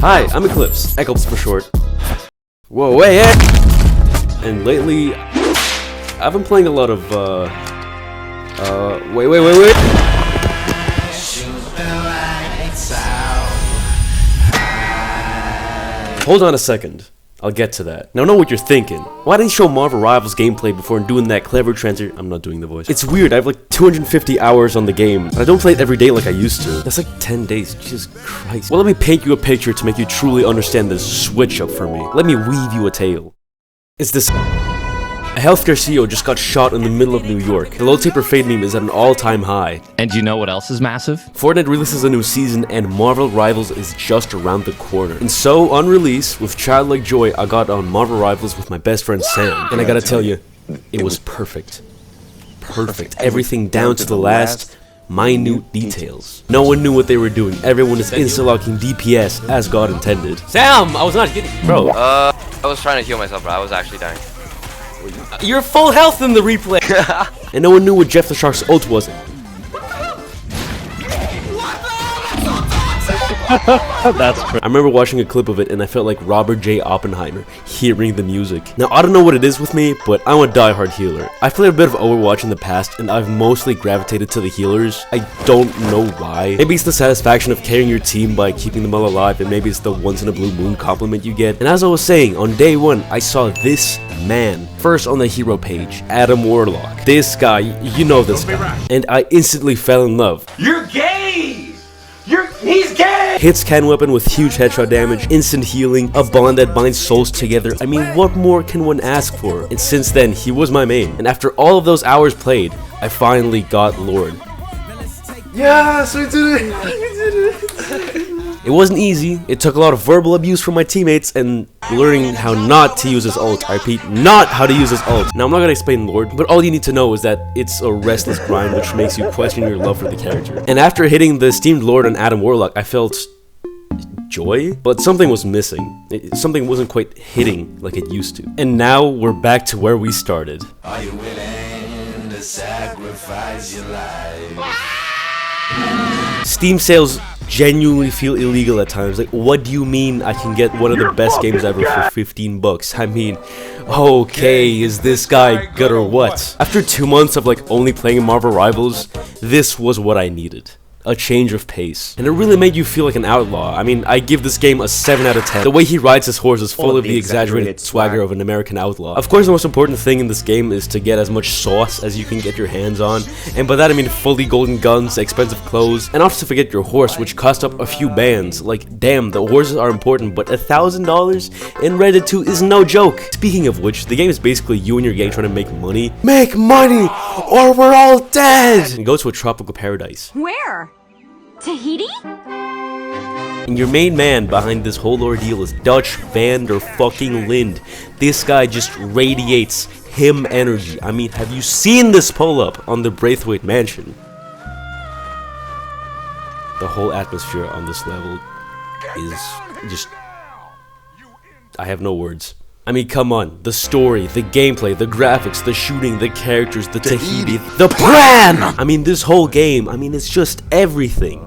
Hi, I'm eclypse for short. Whoa, wait, hey! And lately, I've been playing a lot of, wait. Hold on a second. I'll get to that. Now I know what you're thinking. Why didn't you show Marvel Rivals gameplay before doing that clever I'm not doing the voice. It's weird, I have like 250 hours on the game, and I don't play it every day like I used to. That's like 10 days, Jesus Christ. Well, let me paint you a picture to make you truly understand this switch up for me. Let me weave you a tale. It's this... A healthcare CEO just got shot in the middle of New York. The low taper fade meme is at an all-time high. And you know what else is massive? Fortnite releases a new season and Marvel Rivals is just around the corner. And so, on release, with childlike joy, I got on Marvel Rivals with my best friend Sam. And I gotta tell you, it was perfect. Perfect. Everything down to the last minute details. No one knew what they were doing. Everyone is insta-locking DPS as God intended. Sam, I was not kidding. Bro. I was trying to heal myself, bro. I was actually dying. You're full health in the replay! And no one knew what Jeff the Shark's ult was. That's crazy. I remember watching a clip of it and I felt like Robert J. Oppenheimer hearing the music. Now, I don't know what it is with me, but I'm a diehard healer. I've played a bit of Overwatch in the past and I've mostly gravitated to the healers. I don't know why. Maybe it's the satisfaction of carrying your team by keeping them all alive, and maybe it's the once in a blue moon compliment you get. And as I was saying, on day one, I saw this man first on the hero page, Adam Warlock. This guy, you know this guy. And I instantly fell in love. You're gay! He's gay! Hits can weapon with huge headshot damage, instant healing, a bond that binds souls together. I mean, what more can one ask for? And since then, he was my main. And after all of those hours played, I finally got Lord. Yes, we did it! We did it! It wasn't easy. It took a lot of verbal abuse from my teammates and learning how not to use his ult. I repeat, not how to use his ult. Now, I'm not gonna explain Lord, but all you need to know is that it's a restless grind which makes you question your love for the character. And after hitting the esteemed Lord on Adam Warlock, I felt joy, but something was missing. Something wasn't quite hitting like it used to. And now we're back to where we started. Are you willing to sacrifice your life? Steam sales genuinely feel illegal at times. Like, what do you mean I can get one of the best games ever for 15 bucks? I mean, okay, is this guy good or what? After 2 months of like only playing Marvel Rivals, this was what I needed. A change of pace. And it really made you feel like an outlaw. I mean, I give this game a 7 out of 10. The way he rides his horse is full of the exaggerated swagger of an American outlaw. Of course, the most important thing in this game is to get as much sauce as you can get your hands on. And by that I mean fully golden guns, expensive clothes, and not to forget your horse, which cost up a few bands. Like, damn, the horses are important, but $1,000 in Reddit 2 is no joke. Speaking of which, the game is basically you and your gang trying to make money. Make money, or we're all dead! And go to a tropical paradise. Where? Tahiti? And your main man behind this whole ordeal is Dutch Van der fucking Lind. This guy just radiates him energy. I mean, have you seen this pull-up on the Braithwaite Mansion? The whole atmosphere on this level is just... I have no words. I mean, come on. The story, the gameplay, the graphics, the shooting, the characters, the Tahiti, the plan! I mean, this whole game, I mean, it's just everything.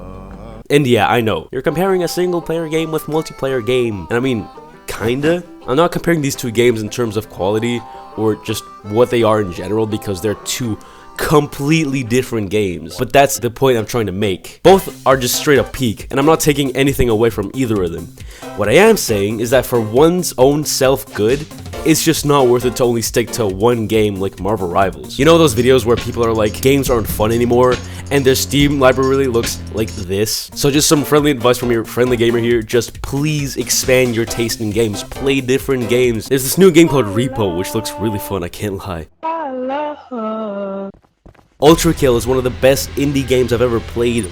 And yeah, I know, you're comparing a single-player game with multiplayer game. And I mean, kinda. I'm not comparing these two games in terms of quality or just what they are in general, because they're two completely different games. But that's the point I'm trying to make. Both are just straight up peak, and I'm not taking anything away from either of them. What I am saying is that for one's own self-good, it's just not worth it to only stick to one game like Marvel Rivals. You know those videos where people are like, games aren't fun anymore, and their Steam library looks like this? So just some friendly advice from your friendly gamer here, just please expand your taste in games. Play different games. There's this new game called Repo, which looks really fun, I can't lie. Ultra Kill is one of the best indie games I've ever played.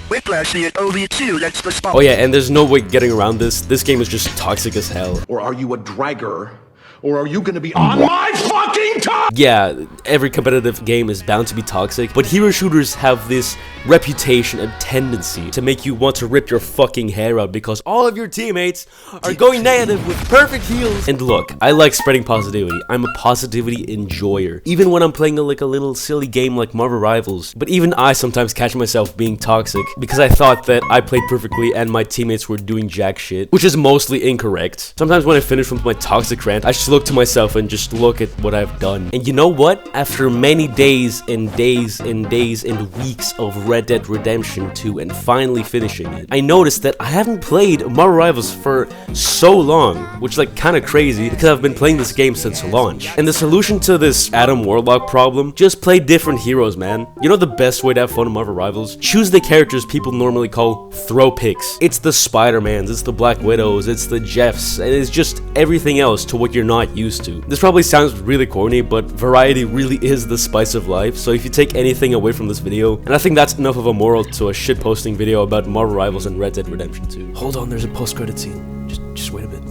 Oh yeah, and there's no way getting around this. This game is just toxic as hell. Or are you a dragger? Or are you gonna be on my fucking top? Yeah, every competitive game is bound to be toxic, but hero shooters have this reputation and tendency to make you want to rip your fucking hair out because all of your teammates are going negative with perfect heals. And look, I like spreading positivity. I'm a positivity enjoyer. Even when I'm playing a little silly game like Marvel Rivals. But even I sometimes catch myself being toxic because I thought that I played perfectly and my teammates were doing jack shit, which is mostly incorrect. Sometimes when I finish with my toxic rant, I just look to myself and just look at what I've done. And you know what? After many days and days and days and weeks of Red Dead Redemption 2 and finally finishing it, I noticed that I haven't played Marvel Rivals for so long, which is like kind of crazy because I've been playing this game since launch. And the solution to this Adam Warlock problem, just play different heroes, man. You know the best way to have fun in Marvel Rivals? Choose the characters people normally call throw picks. It's the Spider-Mans, it's the Black Widows, it's the Jeffs, and it's just everything else to what you're not used to. This probably sounds really corny, but variety really is the spice of life, so if you take anything away from this video, and I think that's enough of a moral to a shitposting video about Marvel Rivals and Red Dead Redemption 2. Hold on, there's a post-credit scene. Just wait a bit.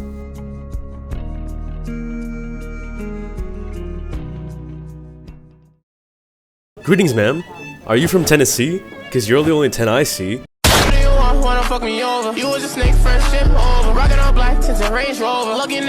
Greetings, ma'am. Are you from Tennessee? Cause you're the only 10 I see. Wanna fuck me over? You was a snake, first ship over. Rockin' all black tints and Range Rover. Looking